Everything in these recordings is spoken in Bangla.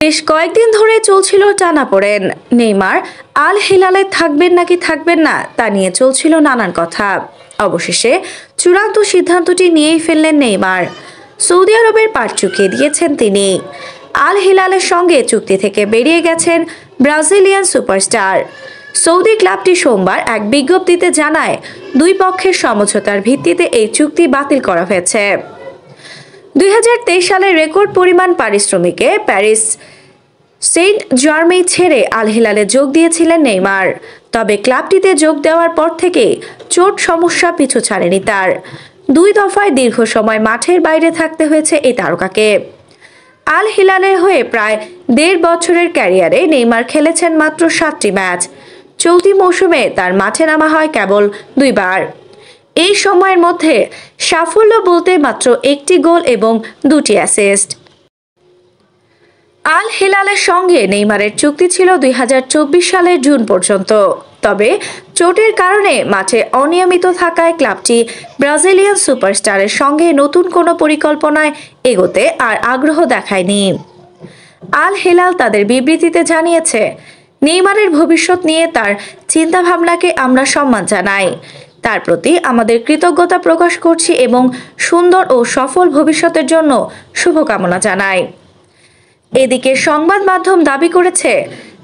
বেশ কয়েকদিন ধরে চলছিল টানাপোড়েন। নেইমার আল হিলালে থাকবেন নাকি থাকবেন না তা নিয়ে চলছিল নানান কথা। অবশেষে চূড়ান্ত সিদ্ধান্তটি নিয়েই ফেললেন নেইমার। সৌদি আরবের পাট চুকিয়ে দিয়েছেন তিনি। আল হিলালের সঙ্গে চুক্তি থেকে বেরিয়ে গেছেন ব্রাজিলিয়ান সুপারস্টার। সৌদি ক্লাবটি সোমবার এক বিজ্ঞপ্তিতে জানায়, দুই পক্ষের সমঝোতার ভিত্তিতে এই চুক্তি বাতিল করা হয়েছে। 2023 সালে রেকর্ড পরিমাণ পারিশ্রমিকে প্যারিস সেন্ট জার্মেই ছেড়ে আল হিলালে যোগ দিয়েছিলেন নেইমার। তবে ক্লাবটিতে যোগ দেওয়ার পর থেকে চোট সমস্যা পিছু ছাড়েনি তার। 2 দফায় দীর্ঘ সময় মাঠের বাইরে থাকতে হয়েছে এই তারকাকে। আল হিলালের হয়ে প্রায় 1.5 বছরের ক্যারিয়ারে নেইমার খেলেছেন মাত্র 7টি ম্যাচ। চলতি মৌসুমে তার মাঠে নামা হয় কেবল 2 বার। এই সময়ের মধ্যে সাফল্য বলতে মাত্র 1টি গোল এবং 2টি অ্যাসিস্ট। আল হিলালের সঙ্গে নেইমারের চুক্তি ছিল 2024 সালের জুন পর্যন্ত। তবে চোটের কারণে মাঠে অনিয়মিত থাকায় ক্লাবটি ব্রাজিলিয়ান সুপারস্টারের সঙ্গে নতুন কোনো পরিকল্পনায় এগোতে আর আগ্রহ দেখায়নি। আল হিলাল তাদের বিবৃতিতে জানিয়েছে, নেইমারের ভবিষ্যৎ নিয়ে তার চিন্তাভাবনাকে আমরা সম্মান জানাই। তার প্রতি আমাদের কৃতজ্ঞতা প্রকাশ করছি এবং সুন্দর ও সফল ভবিষ্যতের জন্য শুভকামনা জানাই। এদিকে সংবাদ মাধ্যম দাবি করেছে,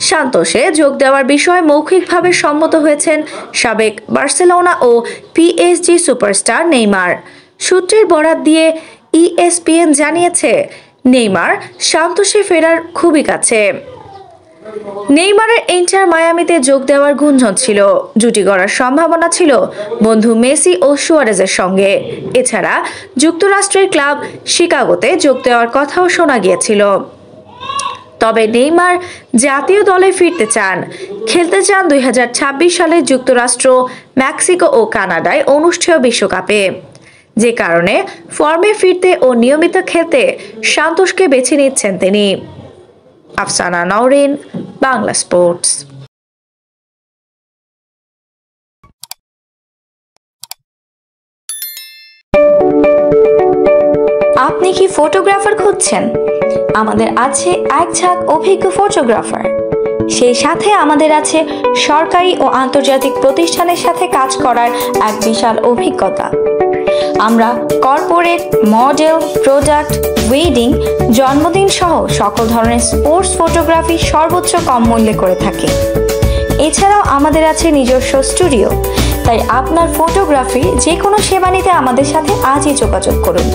সান্তোসে যোগ দেওয়ার বিষয়ে মৌখিকভাবে সম্মত হয়েছেন সাবেক বার্সেলোনা ও পিএসজি সুপারস্টার নেইমার। সূত্রের বরাত দিয়ে ESPN জানিয়েছে, নেইমার সান্তোসে ফেরার খুবই কাছে। নেইমারের ইন্টার মায়ামিতে যোগ দেওয়ার গুঞ্জন ছিল। জুটি গড়ার সম্ভাবনা ছিল বন্ধু মেসি ও সুয়ারেজের সঙ্গে। এছাড়া যুক্তরাষ্ট্রের ক্লাব শিকাগোতে যোগ দেওয়ার কথাও শোনা গিয়েছিল। তবে নেইমার জাতীয় দলে ফিরতে চান, খেলতে চান 2026 সালে যুক্তরাষ্ট্র, মেক্সিকো ও কানাডায় অনুষ্ঠেয় বিশ্বকাপে। যে কারণে ফর্মে ফিরতে ও নিয়মিত খেলতে সান্তোসকে বেছে নিচ্ছেন তিনি। আফসানা নওরিন, বাংলা স্পোর্টস। আপনি কি ফটোগ্রাফার খুঁজছেন? আমাদের আছে এক ঝাঁক অভিজ্ঞ ফটোগ্রাফার। সেই সাথে আমাদের আছে সরকারি ও আন্তর্জাতিক প্রতিষ্ঠানের সাথে কাজ করার এক বিশাল অভিজ্ঞতা। আমরা কর্পোরেট, মডেল, প্রোডাক্ট, ওয়েডিং, জন্মদিন সহ সকল ধরনের স্পোর্টস ফটোগ্রাফি সর্বোচ্চ কম মূল্যে করে থাকি। এছাড়াও আমাদের আছে নিজস্ব স্টুডিও। তাই আপনার ফটোগ্রাফির যে কোনো সেবা নিতে আমাদের সাথে আজই যোগাযোগ করুন।